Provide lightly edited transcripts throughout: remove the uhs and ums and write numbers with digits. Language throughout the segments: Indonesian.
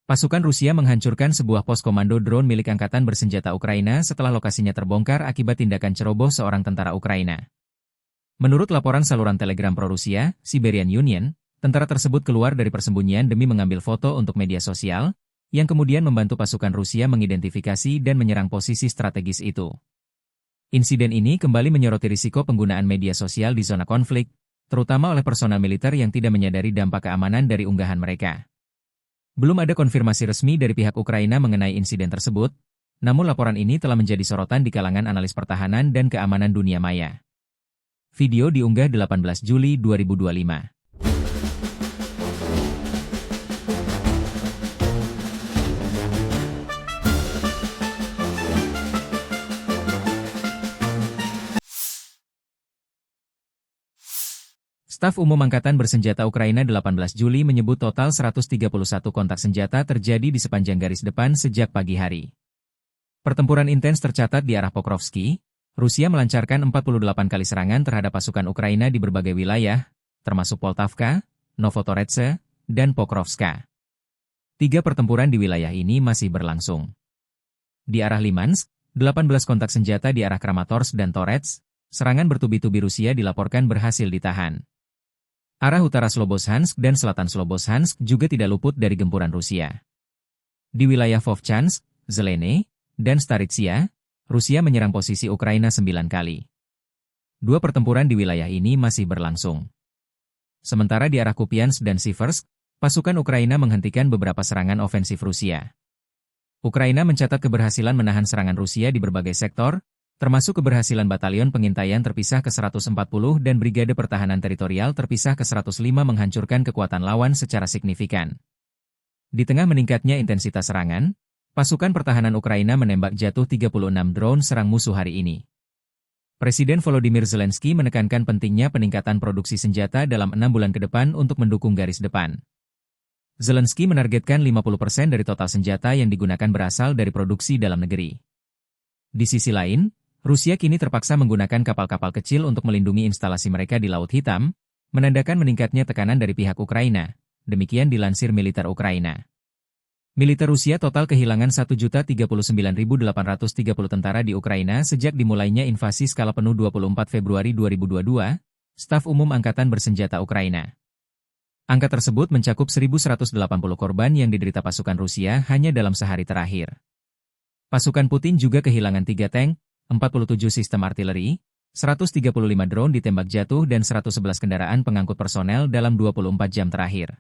Pasukan Rusia menghancurkan sebuah pos komando drone milik Angkatan Bersenjata Ukraina setelah lokasinya terbongkar akibat tindakan ceroboh seorang tentara Ukraina. Menurut laporan saluran Telegram pro-Rusia, Siberian Union, tentara tersebut keluar dari persembunyian demi mengambil foto untuk media sosial, yang kemudian membantu pasukan Rusia mengidentifikasi dan menyerang posisi strategis itu. Insiden ini kembali menyoroti risiko penggunaan media sosial di zona konflik, terutama oleh personel militer yang tidak menyadari dampak keamanan dari unggahan mereka. Belum ada konfirmasi resmi dari pihak Ukraina mengenai insiden tersebut, namun laporan ini telah menjadi sorotan di kalangan analis pertahanan dan keamanan dunia maya. Video diunggah 18 Juli 2025. Staf Umum Angkatan Bersenjata Ukraina 18 Juli menyebut total 131 kontak senjata terjadi di sepanjang garis depan sejak pagi hari. Pertempuran intens tercatat di arah Pokrovsky. Rusia melancarkan 48 kali serangan terhadap pasukan Ukraina di berbagai wilayah, termasuk Poltavka, Novotoretse, dan Pokrovska. 3 pertempuran di wilayah ini masih berlangsung. Di arah Limansk, 18 kontak senjata di arah Kramatorsk dan Torets, serangan bertubi-tubi Rusia dilaporkan berhasil ditahan. Arah utara Slobozhansk dan selatan Slobozhansk juga tidak luput dari gempuran Rusia. Di wilayah Vovchansk, Zelene, dan Staritsia, Rusia menyerang posisi Ukraina 9 kali. 2 pertempuran di wilayah ini masih berlangsung. Sementara di arah Kupiansk dan Siversk, pasukan Ukraina menghentikan beberapa serangan ofensif Rusia. Ukraina mencatat keberhasilan menahan serangan Rusia di berbagai sektor, termasuk keberhasilan batalion pengintaian terpisah ke-140 dan brigade pertahanan teritorial terpisah ke-105 menghancurkan kekuatan lawan secara signifikan. Di tengah meningkatnya intensitas serangan, pasukan pertahanan Ukraina menembak jatuh 36 drone serang musuh hari ini. Presiden Volodymyr Zelensky menekankan pentingnya peningkatan produksi senjata dalam 6 bulan ke depan untuk mendukung garis depan. Zelensky menargetkan 50% dari total senjata yang digunakan berasal dari produksi dalam negeri. Di sisi lain, Rusia kini terpaksa menggunakan kapal-kapal kecil untuk melindungi instalasi mereka di Laut Hitam, menandakan meningkatnya tekanan dari pihak Ukraina, demikian dilansir militer Ukraina. Militer Rusia total kehilangan 1.039.830 tentara di Ukraina sejak dimulainya invasi skala penuh 24 Februari 2022, Staf Umum Angkatan Bersenjata Ukraina. Angka tersebut mencakup 1.180 korban yang diderita pasukan Rusia hanya dalam sehari terakhir. Pasukan Putin juga kehilangan 3 tank, 47 sistem artileri, 135 drone ditembak jatuh dan 111 kendaraan pengangkut personel dalam 24 jam terakhir.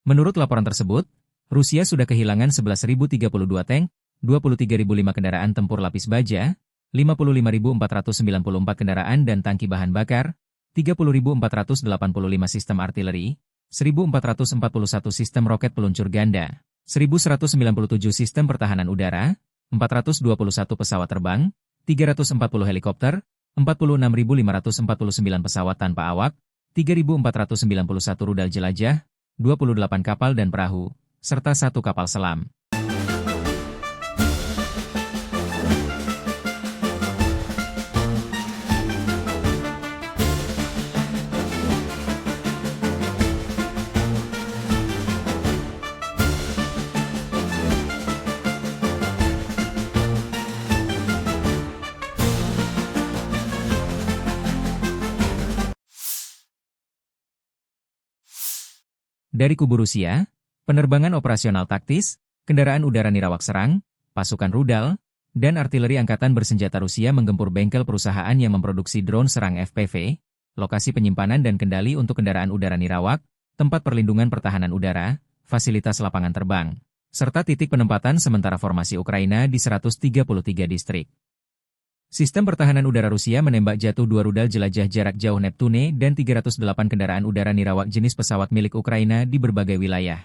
Menurut laporan tersebut, Rusia sudah kehilangan 11.032 tank, 23.005 kendaraan tempur lapis baja, 55.494 kendaraan dan tangki bahan bakar, 30.485 sistem artileri, 1.441 sistem roket peluncur ganda, 1.197 sistem pertahanan udara, 421 pesawat terbang, 340 helikopter, 46.549 pesawat tanpa awak, 3.491 rudal jelajah, 28 kapal dan perahu, serta 1 kapal selam. Dari kubu Rusia, penerbangan operasional taktis, kendaraan udara nirawak serang, pasukan rudal, dan artileri Angkatan Bersenjata Rusia menggempur bengkel perusahaan yang memproduksi drone serang FPV, lokasi penyimpanan dan kendali untuk kendaraan udara nirawak, tempat perlindungan pertahanan udara, fasilitas lapangan terbang, serta titik penempatan sementara formasi Ukraina di 133 distrik. Sistem pertahanan udara Rusia menembak jatuh 2 rudal jelajah jarak jauh Neptune dan 308 kendaraan udara nirawak jenis pesawat milik Ukraina di berbagai wilayah.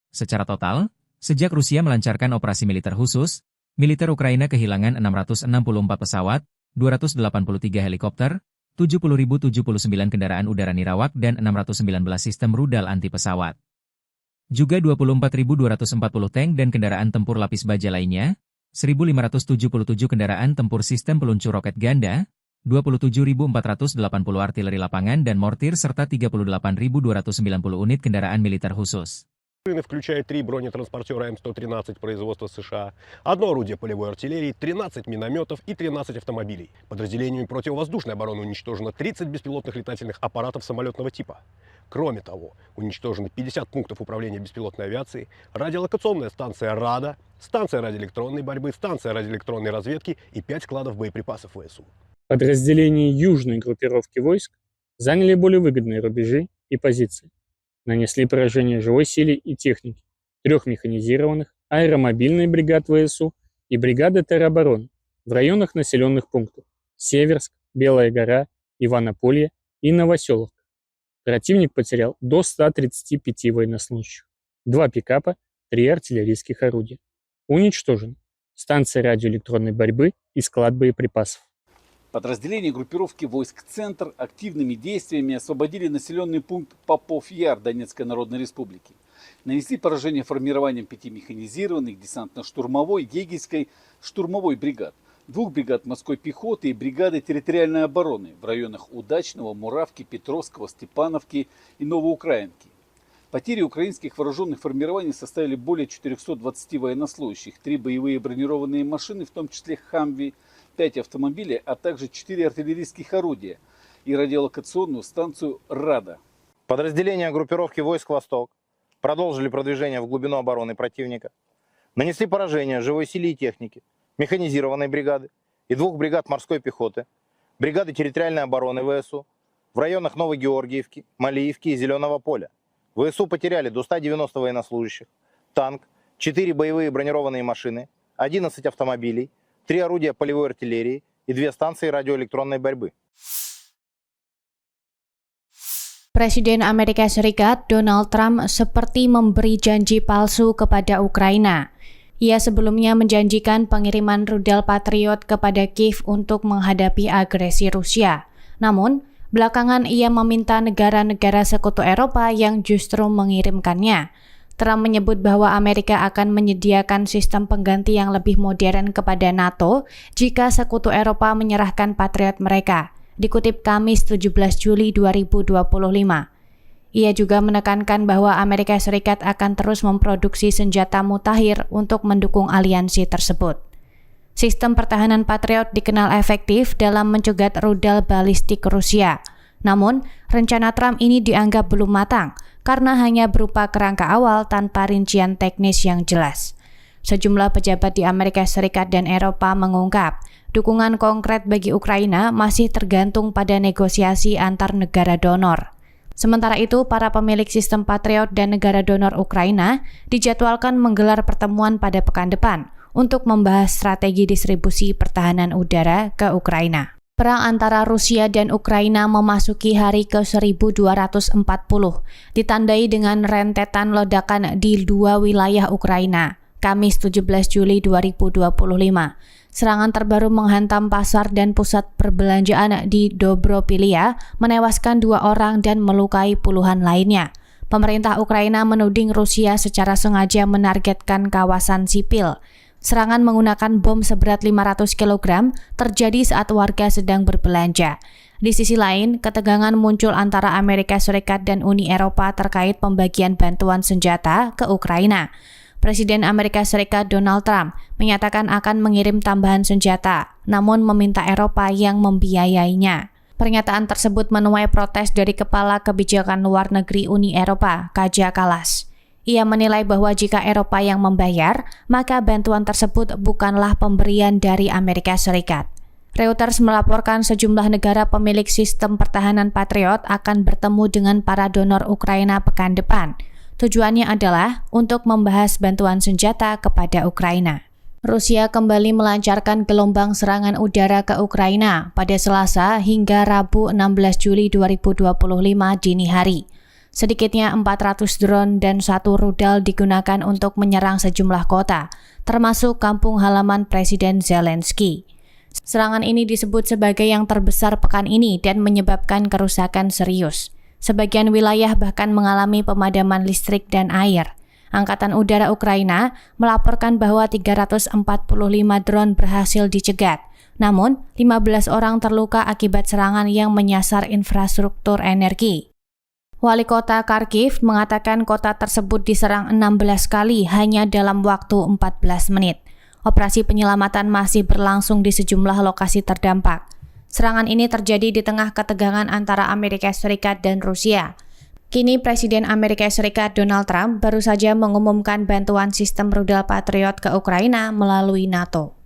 Secara total, sejak Rusia melancarkan operasi militer khusus, militer Ukraina kehilangan 664 pesawat, 283 helikopter, 70.079 kendaraan udara nirawak dan 619 sistem rudal anti pesawat. Juga 24.240 tank dan kendaraan tempur lapis baja lainnya, 1.577 kendaraan tempur sistem peluncur roket ganda, 27.480 artileri lapangan dan mortir serta 38.290 unit kendaraan militer khusus. включая 3 бронетранспортера М113 производства США, одно орудие полевой артиллерии, 13 минометов и 13 автомобилей. Подразделениями противовоздушной обороны уничтожено 30 беспилотных летательных аппаратов самолетного типа. Кроме того, уничтожены 50 пунктов управления беспилотной авиацией, радиолокационная станция РАДА, станция радиоэлектронной борьбы, станция радиоэлектронной разведки и 5 складов боеприпасов ВСУ. Подразделения южной группировки войск заняли более выгодные рубежи и позиции. Нанесли поражение живой силе и технике 3 механизированных аэромобильной бригад ВСУ и бригады теробороны в районах населенных пунктов Северск, Белая гора, Иванополье и Новоселовка. Противник потерял до 135 военнослужащих, 2 пикапа, 3 артиллерийских орудия. Уничтожен станция радиоэлектронной борьбы и склад боеприпасов. Подразделения группировки войск «Центр» активными действиями освободили населенный пункт Попов-Яр Донецкой Народной Республики. Нанесли поражение формированием 5 механизированных, десантно-штурмовой, егерской, штурмовой бригад, 2 бригад морской пехоты и бригады территориальной обороны в районах Удачного, Муравки, Петровского, Степановки и Новоукраинки. Потери украинских вооруженных формирований составили более 420 военнослужащих, 3 боевые бронированные машины, в том числе «Хамви», 5 автомобилей, а также 4 артиллерийских орудия и радиолокационную станцию «РАДА». Подразделения группировки войск «Восток» продолжили продвижение в глубину обороны противника, нанесли поражение живой силе и технике, механизированной бригады и 2 бригад морской пехоты, бригады территориальной обороны ВСУ в районах Новогеоргиевки, Малиевки и Зеленого поля. ВСУ потеряли до 190 военнослужащих, танк, 4 боевые бронированные машины, 11 автомобилей, 3 орудия полевой артиллерии и 2 станции радиоэлектронной борьбы. Presiden Amerika Serikat Donald Trump seperti memberi janji palsu kepada Ukraina. Ia sebelumnya menjanjikan pengiriman rudal Patriot kepada Kiev untuk menghadapi agresi Rusia. Namun, belakangan ia meminta negara-negara sekutu Eropa yang justru mengirimkannya. Trump menyebut bahwa Amerika akan menyediakan sistem pengganti yang lebih modern kepada NATO jika sekutu Eropa menyerahkan Patriot mereka, dikutip Kamis 17 Juli 2025. Ia juga menekankan bahwa Amerika Serikat akan terus memproduksi senjata mutakhir untuk mendukung aliansi tersebut. Sistem pertahanan Patriot dikenal efektif dalam mencegat rudal balistik Rusia. Namun, rencana Trump ini dianggap belum matang karena hanya berupa kerangka awal tanpa rincian teknis yang jelas. Sejumlah pejabat di Amerika Serikat dan Eropa mengungkap, dukungan konkret bagi Ukraina masih tergantung pada negosiasi antar negara donor. Sementara itu, para pemilik sistem Patriot dan negara donor Ukraina dijadwalkan menggelar pertemuan pada pekan depan untuk membahas strategi distribusi pertahanan udara ke Ukraina. Perang antara Rusia dan Ukraina memasuki hari ke-1240, ditandai dengan rentetan ledakan di 2 wilayah Ukraina. Kamis 17 Juli 2025, serangan terbaru menghantam pasar dan pusat perbelanjaan di Dobropilia, menewaskan 2 orang dan melukai puluhan lainnya. Pemerintah Ukraina menuding Rusia secara sengaja menargetkan kawasan sipil. Serangan menggunakan bom seberat 500 kg terjadi saat warga sedang berbelanja. Di sisi lain, ketegangan muncul antara Amerika Serikat dan Uni Eropa terkait pembagian bantuan senjata ke Ukraina. Presiden Amerika Serikat Donald Trump menyatakan akan mengirim tambahan senjata, namun meminta Eropa yang membiayainya. Pernyataan tersebut menuai protes dari Kepala Kebijakan Luar Negeri Uni Eropa, Kaja Kallas. Ia menilai bahwa jika Eropa yang membayar, maka bantuan tersebut bukanlah pemberian dari Amerika Serikat. Reuters melaporkan sejumlah negara pemilik sistem pertahanan Patriot akan bertemu dengan para donor Ukraina pekan depan. Tujuannya adalah untuk membahas bantuan senjata kepada Ukraina. Rusia kembali melancarkan gelombang serangan udara ke Ukraina pada Selasa hingga Rabu 16 Juli 2025 dini hari. Sedikitnya 400 drone dan 1 rudal digunakan untuk menyerang sejumlah kota, termasuk kampung halaman Presiden Zelensky. Serangan ini disebut sebagai yang terbesar pekan ini dan menyebabkan kerusakan serius. Sebagian wilayah bahkan mengalami pemadaman listrik dan air. Angkatan Udara Ukraina melaporkan bahwa 345 drone berhasil dicegat. Namun, 15 orang terluka akibat serangan yang menyasar infrastruktur energi. Wali kota Kharkiv mengatakan kota tersebut diserang 16 kali hanya dalam waktu 14 menit. Operasi penyelamatan masih berlangsung di sejumlah lokasi terdampak. Serangan ini terjadi di tengah ketegangan antara Amerika Serikat dan Rusia. Kini Presiden Amerika Serikat Donald Trump baru saja mengumumkan bantuan sistem rudal Patriot ke Ukraina melalui NATO.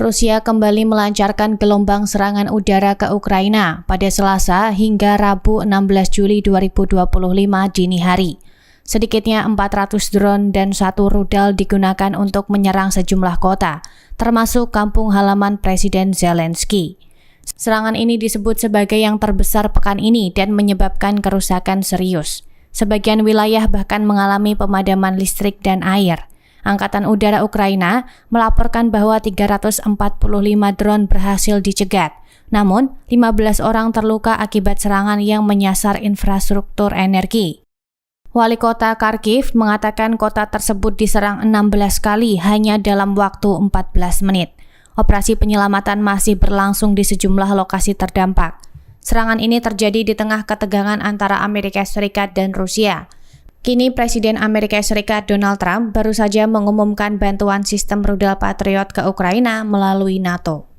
Rusia kembali melancarkan gelombang serangan udara ke Ukraina pada Selasa hingga Rabu 16 Juli 2025 dini hari. Sedikitnya 400 drone dan 1 rudal digunakan untuk menyerang sejumlah kota, termasuk kampung halaman Presiden Zelensky. Serangan ini disebut sebagai yang terbesar pekan ini dan menyebabkan kerusakan serius. Sebagian wilayah bahkan mengalami pemadaman listrik dan air. Angkatan Udara Ukraina melaporkan bahwa 345 drone berhasil dicegat. Namun, 15 orang terluka akibat serangan yang menyasar infrastruktur energi. Wali kota Kharkiv mengatakan kota tersebut diserang 16 kali hanya dalam waktu 14 menit. Operasi penyelamatan masih berlangsung di sejumlah lokasi terdampak. Serangan ini terjadi di tengah ketegangan antara Amerika Serikat dan Rusia. Kini Presiden Amerika Serikat Donald Trump baru saja mengumumkan bantuan sistem rudal Patriot ke Ukraina melalui NATO.